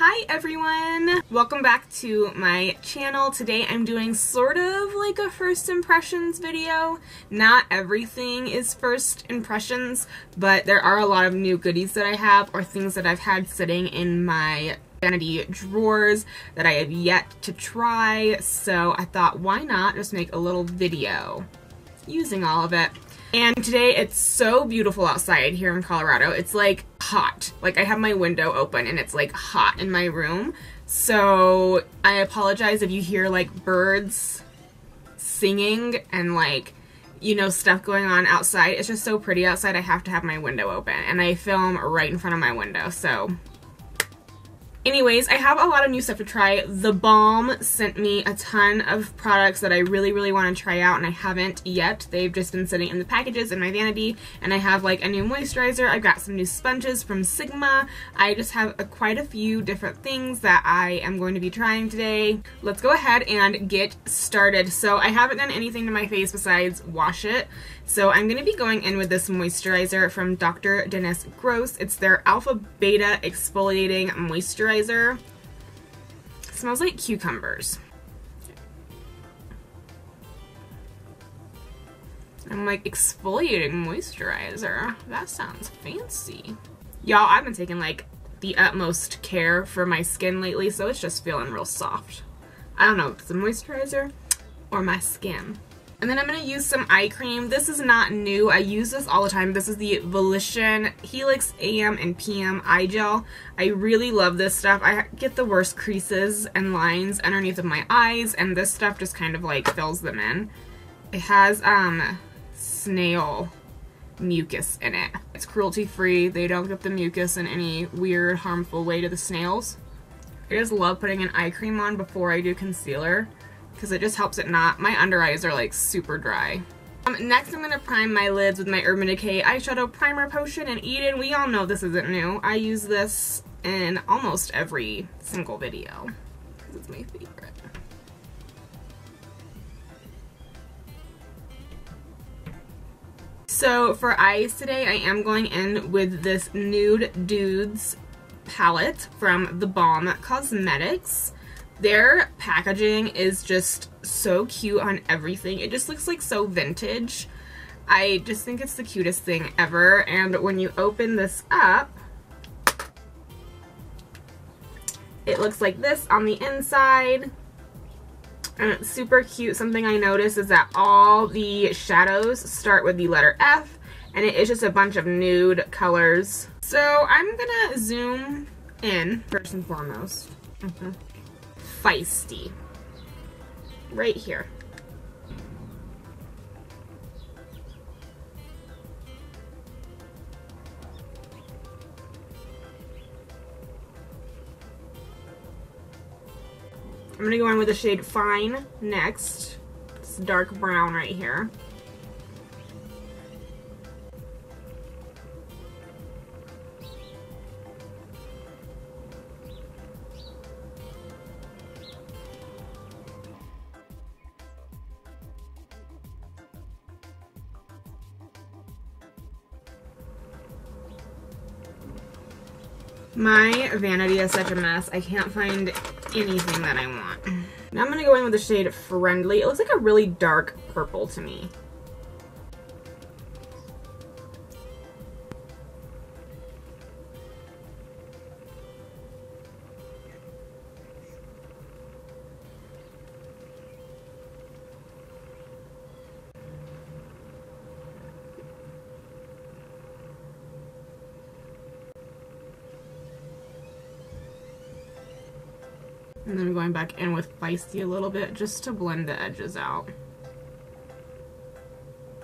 Hi everyone! Welcome back to my channel. Today I'm doing sort of like a first impressions video. Not everything is first impressions, but there are a lot of new goodies that I have or things that I've had sitting in my vanity drawers that I have yet to try. So I thought, why not just make a little video using all of it. And today it's so beautiful outside here in Colorado. It's like hot. Like I have my window open and it's like hot in my room. So I apologize if you hear like birds singing and like, you know, stuff going on outside. It's just so pretty outside. I have to have my window open and I film right in front of my window. So anyways, I have a lot of new stuff to try. The Balm sent me a ton of products that I really want to try out and I haven't yet. They've just been sitting in the packages in my vanity, and I have like a new moisturizer. I've got some new sponges from Sigma. I just have quite a few different things that I am going to be trying today. Let's go ahead and get started. So I haven't done anything to my face besides wash it. So I'm going to be going in with this moisturizer from Dr. Dennis Gross. It's their Alpha Beta Exfoliating Moisturizer. It smells like cucumbers. I'm like, exfoliating moisturizer? That sounds fancy. Y'all, I've been taking like the utmost care for my skin lately, so it's just feeling real soft. I don't know if it's a moisturizer or my skin. And then I'm going to use some eye cream. This is not new. I use this all the time. This is the Volition Helix AM and PM eye gel. I really love this stuff. I get the worst creases and lines underneath of my eyes, and this stuff just kind of like fills them in. It has snail mucus in it. It's cruelty free. They don't get the mucus in any weird harmful way to the snails. I just love putting an eye cream on before I do concealer, because it just helps it not. My under eyes are like super dry. Next I'm going to prime my lids with my Urban Decay Eyeshadow Primer Potion. And Eden, we all know this isn't new. I use this in almost every single video because it's my favorite. So for eyes today, I am going in with this Nude Dudes palette from The Balm Cosmetics. Their packaging is just so cute on everything. It just looks like so vintage. I just think it's the cutest thing ever. And when you open this up, it looks like this on the inside. And it's super cute. Something I noticed is that all the shadows start with the letter F, and it is just a bunch of nude colors. So I'm gonna zoom in first and foremost. Feisty. Right here. I'm going to go in with the shade Fine next. It's dark brown right here. My vanity is such a mess. I can't find anything that I want. Now I'm going to go in with the shade Friendly. It looks like a really dark purple to me. And then going back in with Feisty a little bit just to blend the edges out.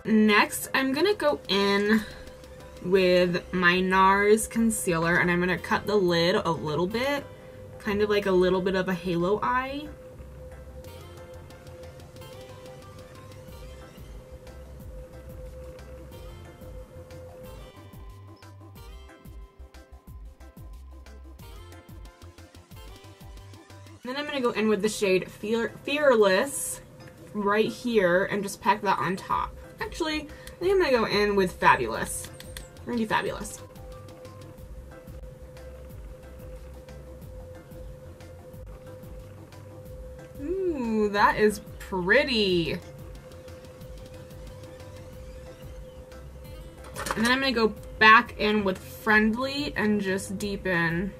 Next, I'm going to go in with my NARS concealer, and I'm going to cut the lid a little bit, kind of like a little bit of a halo eye. Then I'm going to go in with the shade Fearless right here and just pack that on top. Actually, I think I'm going to go in with Fabulous. We're going to do Fabulous. that is pretty. And then I'm going to go back in with Friendly and just deepen.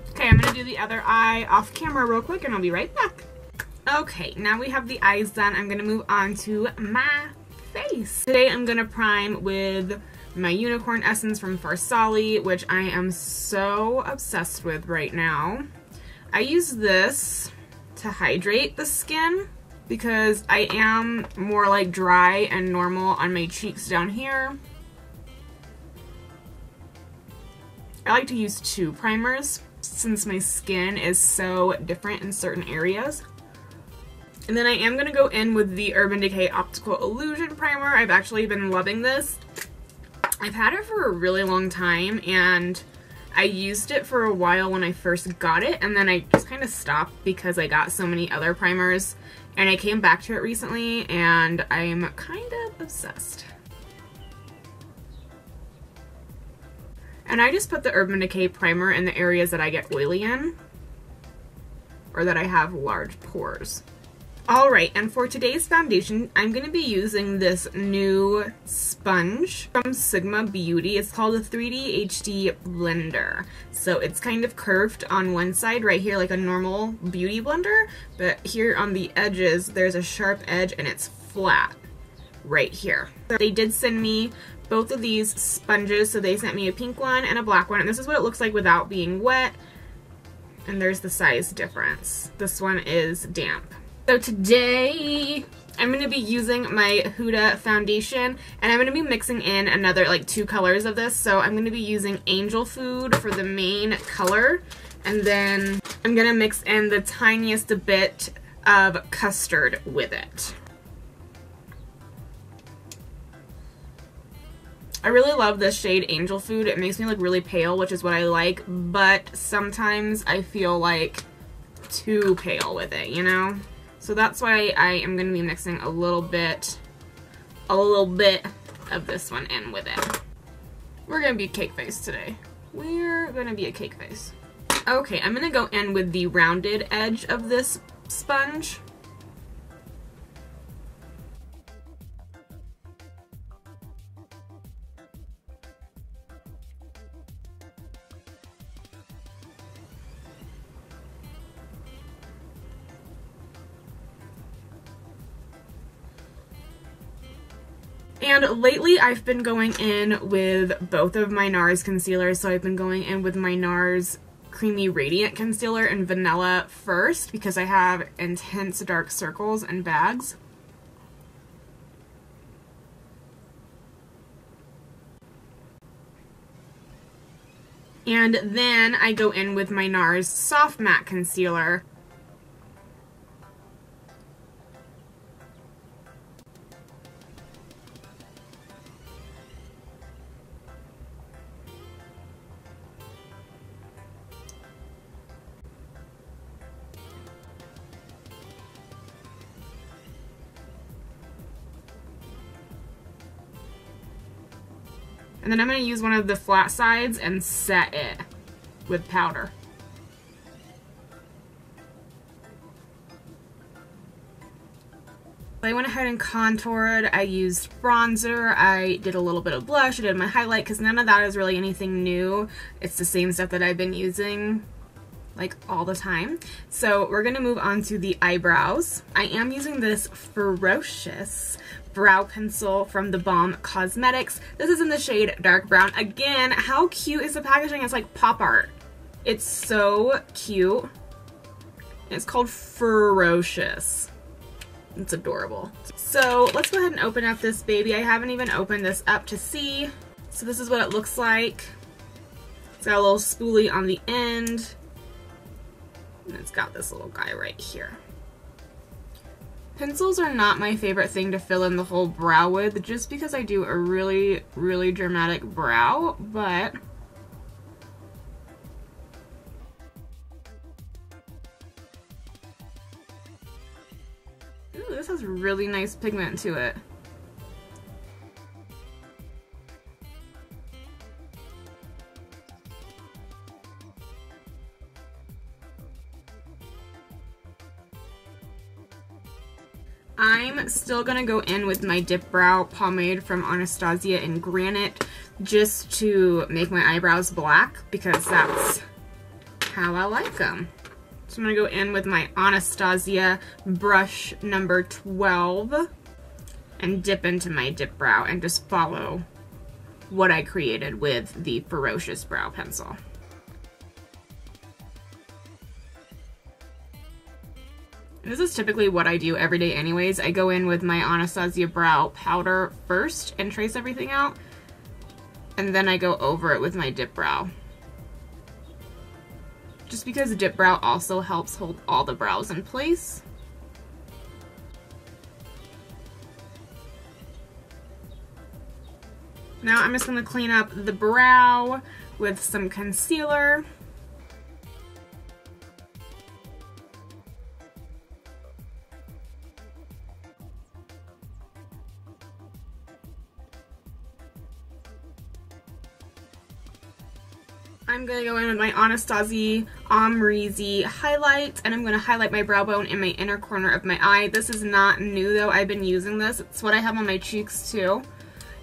Okay, I'm going to do the other eye off camera real quick and I'll be right back. Okay, now we have the eyes done. I'm going to move on to my face. Today I'm going to prime with my Unicorn Essence from Farsali, which I am so obsessed with right now. I use this to hydrate the skin because I am more like dry and normal on my cheeks down here. I like to use 2 primers since my skin is so different in certain areas. And then I am going to go in with the Urban Decay Optical Illusion Primer. I've actually been loving this. I've had it for a really long time and I used it for a while when I first got it and then I just kind of stopped because I got so many other primers and I came back to it recently and I'm kind of obsessed. And I just put the Urban Decay primer in the areas that I get oily in or that I have large pores. Alright, and for today's foundation, I'm going to be using this new sponge from Sigma Beauty. It's called a 3D HD Blender. So it's kind of curved on one side right here like a normal beauty blender, but here on the edges there's a sharp edge and it's flat right here. They did send me both of these sponges, so they sent me a pink one and a black one, and this is what it looks like without being wet, and there's the size difference. This one is damp. So today, I'm going to be using my Huda foundation, and I'm going to be mixing in another, like 2 colors of this. So I'm going to be using Angel Food for the main color, and then I'm going to mix in the tiniest bit of Custard with it. I really love this shade Angel Food. It makes me look really pale, which is what I like, but sometimes I feel like too pale with it, you know? So that's why I am going to be mixing a little bit of this one in with it. We're going to be cake face today. We're going to be a cake face. Okay, I'm going to go in with the rounded edge of this sponge. And lately I've been going in with both of my NARS concealers. So I've been going in with my NARS Creamy Radiant Concealer in Vanilla first because I have intense dark circles and bags. And then I go in with my NARS Soft Matte Concealer. And then I'm going to use one of the flat sides and set it with powder. I went ahead and contoured. I used bronzer. I did a little bit of blush. I did my highlight because none of that is really anything new. It's the same stuff that I've been using like all the time. So we're going to move on to the eyebrows. I am using this Ferocious brow pencil from the Balm Cosmetics. This is in the shade Dark Brown. Again, how cute is the packaging? It's like pop art. It's so cute. It's called Ferocious. It's adorable. So let's go ahead and open up this baby. I haven't even opened this up to see. So this is what it looks like. It's got a little spoolie on the end. And it's got this little guy right here. Pencils are not my favorite thing to fill in the whole brow with, just because I do a really, really dramatic brow, but ooh, this has really nice pigment to it. I'm still gonna go in with my Dip Brow Pomade from Anastasia in Granite just to make my eyebrows black because that's how I like them. So I'm gonna go in with my Anastasia brush number 12 and dip into my dip brow and just follow what I created with the Ferocious Brow Pencil. This is typically what I do every day anyways. I go in with my Anastasia Brow Powder first and trace everything out, and then I go over it with my dip brow. Just because dip brow also helps hold all the brows in place. Now I'm just going to clean up the brow with some concealer. I'm going to go in with my Anastasia Amrezy highlight, and I'm going to highlight my brow bone in my inner corner of my eye. This is not new though, I've been using this. It's what I have on my cheeks too,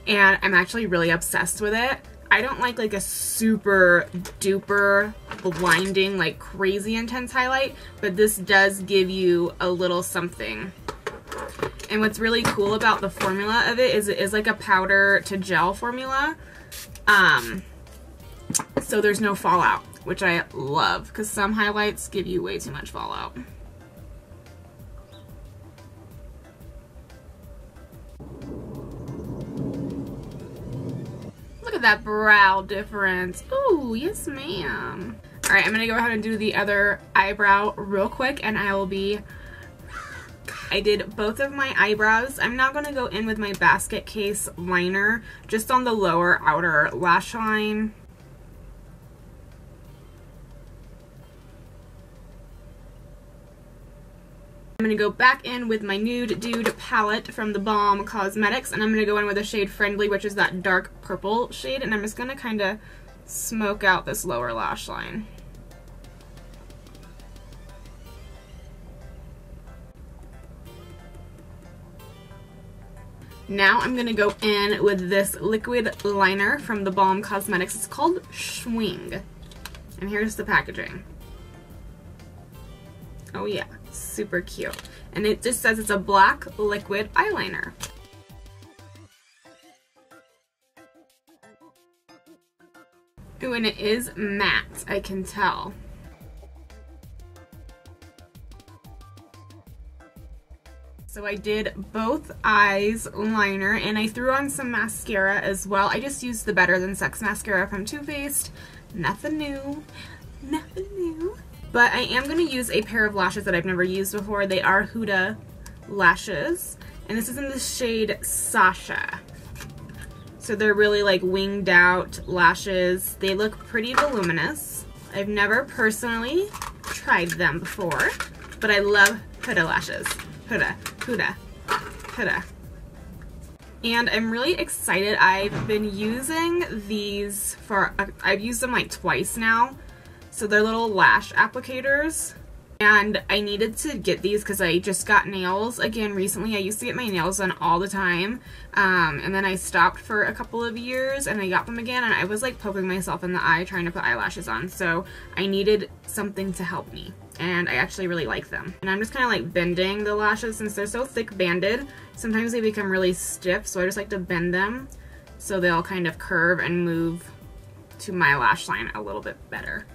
and I'm actually really obsessed with it. I don't like a super duper blinding, like crazy intense highlight, but this does give you a little something. And what's really cool about the formula of it is like a powder to gel formula. So there's no fallout, which I love because some highlights give you way too much fallout. Look at that brow difference. Ooh, yes ma'am. Alright, I'm gonna go ahead and do the other eyebrow real quick and I will be... I did both of my eyebrows. I'm now gonna go in with my basket case liner just on the lower outer lash line. I'm going to go back in with my Nude Dude palette from the Balm Cosmetics, and I'm going to go in with the shade Friendly, which is that dark purple shade, and I'm just going to kind of smoke out this lower lash line. Now I'm going to go in with this liquid liner from the Balm Cosmetics. It's called Schwing, and here's the packaging. Oh yeah, super cute. And it just says it's a black liquid eyeliner. Ooh, and it is matte, I can tell. So I did both eyes liner and I threw on some mascara as well. I just used the Better Than Sex mascara from Too Faced. Nothing new, nothing new. But I am going to use a pair of lashes that I've never used before. They are Huda lashes, and this is in the shade Sasha. So they're really like winged out lashes. They look pretty voluminous. I've never personally tried them before, but I love Huda lashes. Huda, Huda, Huda. And I'm really excited. I've been using these for, I've used them like twice now. So they're little lash applicators, and I needed to get these because I just got nails again recently. I used to get my nails done all the time, and then I stopped for a couple of years and I got them again, and I was like poking myself in the eye trying to put eyelashes on, so I needed something to help me, and I actually really like them. And I'm just kind of like bending the lashes since they're so thick banded. Sometimes they become really stiff, so I just like to bend them so they'll kind of curve and move to my lash line a little bit better.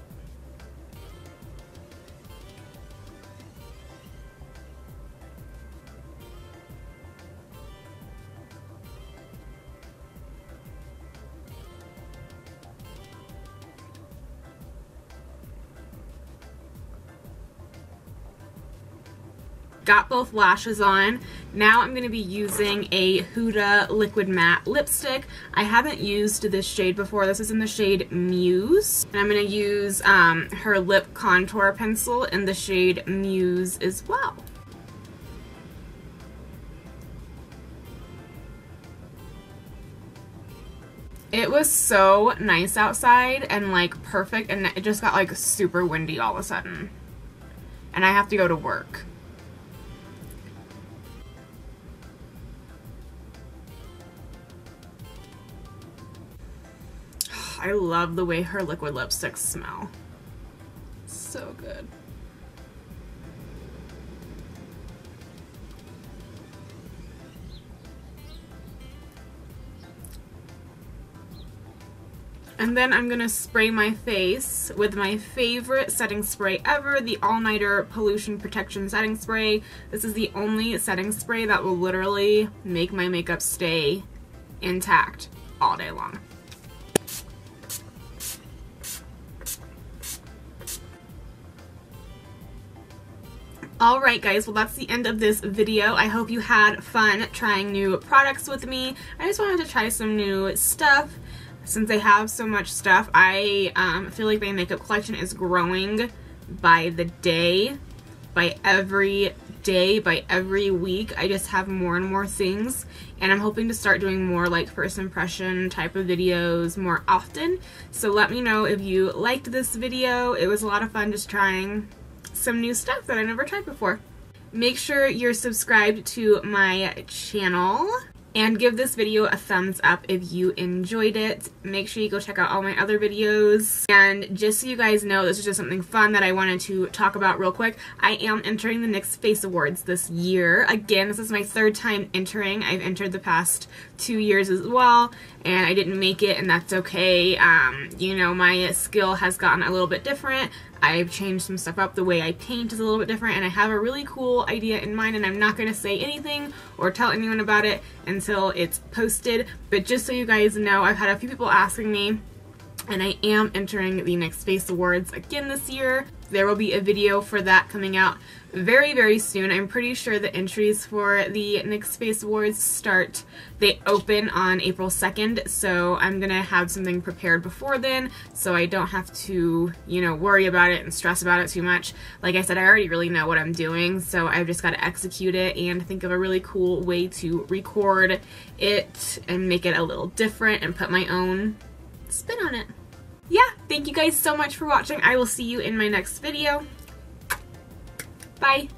Got both lashes on. Now I'm going to be using a Huda Liquid Matte Lipstick. I haven't used this shade before. This is in the shade Muse. And I'm going to use her lip contour pencil in the shade Muse as well. It was so nice outside and like perfect, and it just got like super windy all of a sudden. And I have to go to work. I love the way her liquid lipsticks smell. So good. And then I'm gonna spray my face with my favorite setting spray ever, the All Nighter Pollution Protection Setting Spray. This is the only setting spray that will literally make my makeup stay intact all day long. Alright guys, well that's the end of this video. I hope you had fun trying new products with me. I just wanted to try some new stuff. Since I have so much stuff, I feel like my makeup collection is growing by the day, by every day, by every week. I just have more and more things, and I'm hoping to start doing more like first impression type of videos more often. So let me know if you liked this video. It was a lot of fun just trying some new stuff that I never tried before. Make sure you're subscribed to my channel. And give this video a thumbs up if you enjoyed it. Make sure you go check out all my other videos. And just so you guys know, this is just something fun that I wanted to talk about real quick. I am entering the NYX Face Awards this year. Again, this is my 3rd time entering. I've entered the past 2 years as well, and I didn't make it, and that's okay. You know, my skill has gotten a little bit different. I've changed some stuff up. The way I paint is a little bit different, and I have a really cool idea in mind, and I'm not going to say anything or tell anyone about it until it's posted. But just so you guys know, I've had a few people asking me, and I am entering the NYX Face Awards again this year. There will be a video for that coming out very, very soon. I'm pretty sure the entries for the NYX Face Awards they open on April 2nd, so I'm gonna have something prepared before then so I don't have to, you know, worry about it and stress about it too much. Like I said, I already really know what I'm doing, so I've just got to execute it and think of a really cool way to record it and make it a little different and put my own spin on it. Yeah, thank you guys so much for watching. I will see you in my next video. Bye.